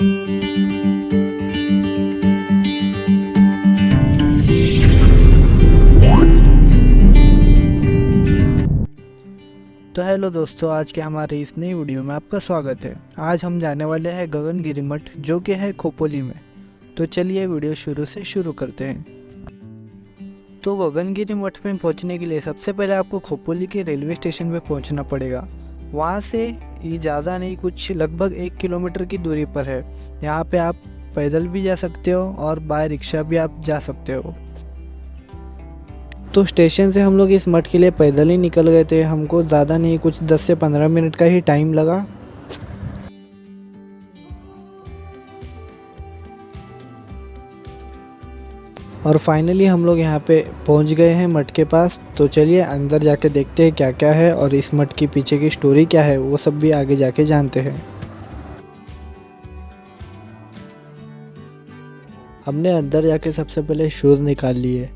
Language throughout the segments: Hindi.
तो हेलो दोस्तों, आज के हमारे इस नई वीडियो में आपका स्वागत है। आज हम जाने वाले हैं गगनगिरी मठ, जो कि है खोपोली में। तो चलिए वीडियो शुरू करते हैं। तो गगनगिरी मठ में पहुंचने के लिए सबसे पहले आपको खोपोली के रेलवे स्टेशन पे पहुंचना पड़ेगा। वहां से ये ज़्यादा नहीं, कुछ लगभग 1 किलोमीटर की दूरी पर है। यहाँ पे आप पैदल भी जा सकते हो और बाय रिक्शा भी आप जा सकते हो। तो स्टेशन से हम लोग इस मठ के लिए पैदल ही निकल गए थे। हमको ज़्यादा नहीं, कुछ 10 से 15 मिनट का ही टाइम लगा। और फाइनली हम लोग यहाँ पे पहुँच गए हैं मठ के पास। तो चलिए अंदर जाके देखते हैं क्या क्या है और इस मठ के पीछे की स्टोरी क्या है, वो सब भी आगे जाके जानते हैं। हमने अंदर जाके सबसे पहले शूज़ निकाल लिए।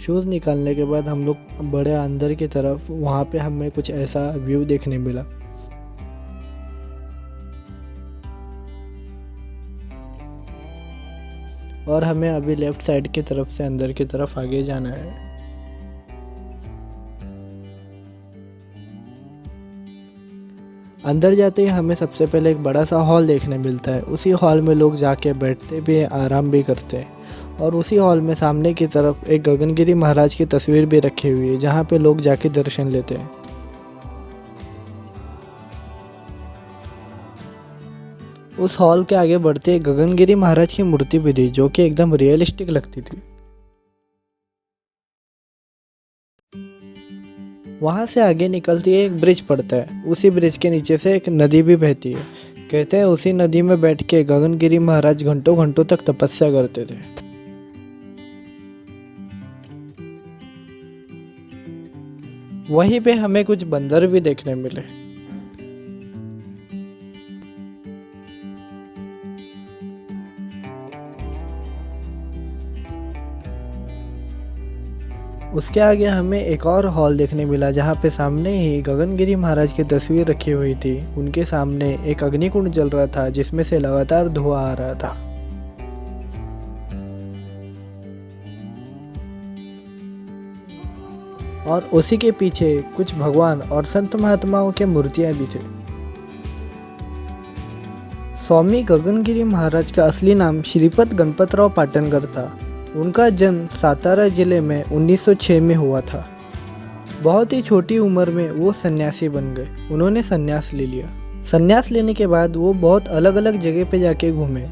शूज़ निकालने के बाद हम लोग बढ़े अंदर की तरफ। वहाँ पे हमें कुछ ऐसा व्यू देखने मिला। और हमें अभी लेफ़्ट साइड की तरफ से अंदर की तरफ आगे जाना है। अंदर जाते ही हमें सबसे पहले एक बड़ा सा हॉल देखने मिलता है। उसी हॉल में लोग जाके बैठते भी हैं, आराम भी करते हैं। और उसी हॉल में सामने की तरफ एक गगनगिरी महाराज की तस्वीर भी रखी हुई है, जहाँ पे लोग जाके दर्शन लेते हैं। उस हॉल के आगे बढ़ते ही गगनगिरी महाराज की मूर्ति भी थी, जो कि एकदम रियलिस्टिक लगती थी। वहाँ से आगे निकलती है एक ब्रिज पड़ता है। उसी ब्रिज के नीचे से एक नदी भी बहती है। कहते हैं उसी नदी में बैठ के गगनगिरी महाराज घंटों घंटों तक तपस्या करते थे। वहीं पे हमें कुछ बंदर भी देखने मिले। उसके आगे हमें एक और हॉल देखने मिला, जहाँ पे सामने ही गगनगिरी महाराज की तस्वीर रखी हुई थी। उनके सामने एक अग्निकुंड जल रहा था, जिसमें से लगातार धुआं आ रहा था। और उसी के पीछे कुछ भगवान और संत महात्माओं के मूर्तियां भी थे। स्वामी गगनगिरी महाराज का असली नाम श्रीपद गणपतराव पाटनकर था। उनका जन्म सातारा जिले में 1906 में हुआ था। बहुत ही छोटी उम्र में वो सन्यासी बन गए। उन्होंने सन्यास ले लिया। सन्यास लेने के बाद वो बहुत अलग अलग जगह पे जाके घूमे।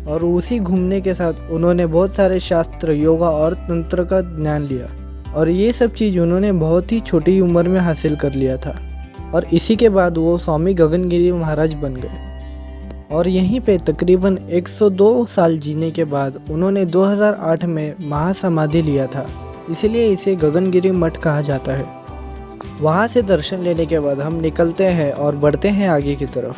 और उसी घूमने के साथ उन्होंने बहुत सारे शास्त्र, योगा और तंत्र का ज्ञान लिया। और ये सब चीज़ उन्होंने बहुत ही छोटी उम्र में हासिल कर लिया था। और इसी के बाद वो स्वामी गगनगिरी महाराज बन गए। और यहीं पे तकरीबन 102 साल जीने के बाद उन्होंने 2008 में महासमाधि लिया था। इसलिए इसे गगनगिरी मठ कहा जाता है। वहाँ से दर्शन लेने के बाद हम निकलते हैं और बढ़ते हैं आगे की तरफ।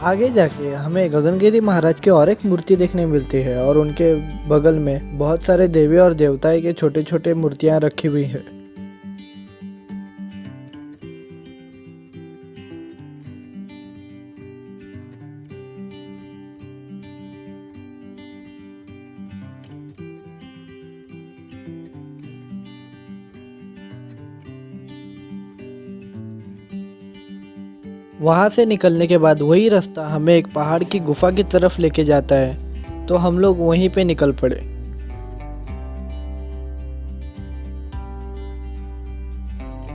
आगे जाके हमें गगनगिरी महाराज की और एक मूर्ति देखने मिलती है। और उनके बगल में बहुत सारे देवी और देवताएं के छोटे छोटे मूर्तियाँ रखी हुई है। वहाँ से निकलने के बाद वही रास्ता हमें एक पहाड़ की गुफा की तरफ लेके जाता है। तो हम लोग वहीं पे निकल पड़े।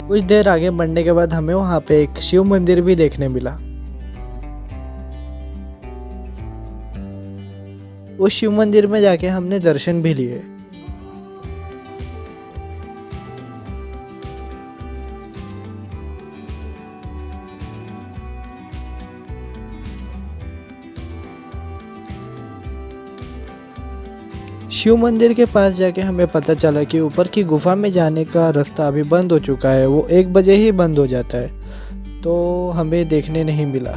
कुछ देर आगे बढ़ने के बाद हमें वहाँ पे एक शिव मंदिर भी देखने मिला। उस शिव मंदिर में जाके हमने दर्शन भी लिए। शिव मंदिर के पास जाके हमें पता चला कि ऊपर की गुफा में जाने का रास्ता अभी बंद हो चुका है। वो 1 बजे ही बंद हो जाता है, तो हमें देखने नहीं मिला।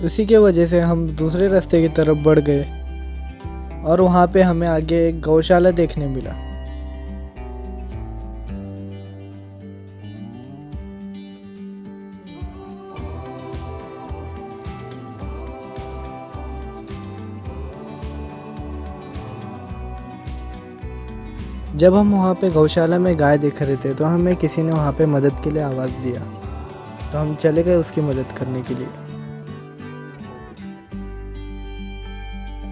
उसी के वजह से हम दूसरे रास्ते की तरफ बढ़ गए। और वहाँ पे हमें आगे एक गौशाला देखने मिला। जब हम वहाँ पे गौशाला में गाय देख रहे थे तो हमें किसी ने वहाँ पे मदद के लिए आवाज़ दिया, तो हम चले गए उसकी मदद करने के लिए।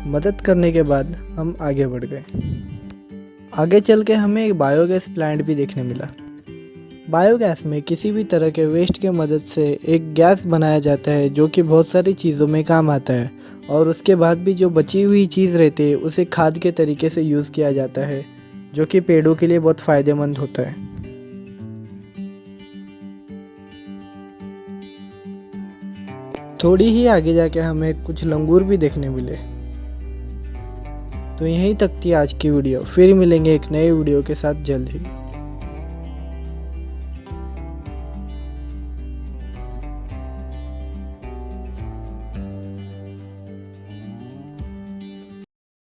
मदद करने के बाद हम आगे बढ़ गए। आगे चल के हमें एक बायोगैस प्लांट भी देखने मिला। बायोगैस में किसी भी तरह के वेस्ट के मदद से एक गैस बनाया जाता है जो कि बहुत सारी चीज़ों में काम आता है, और उसके बाद भी जो बची हुई चीज़ रहती है उसे खाद के तरीके से यूज़ किया जाता है, जो कि पेड़ों के लिए बहुत फ़ायदेमंद होता है। थोड़ी ही आगे जाके हमें कुछ लंगूर भी देखने मिले। तो यहीं तक थी आज की वीडियो। फिर मिलेंगे एक नए वीडियो के साथ जल्द ही।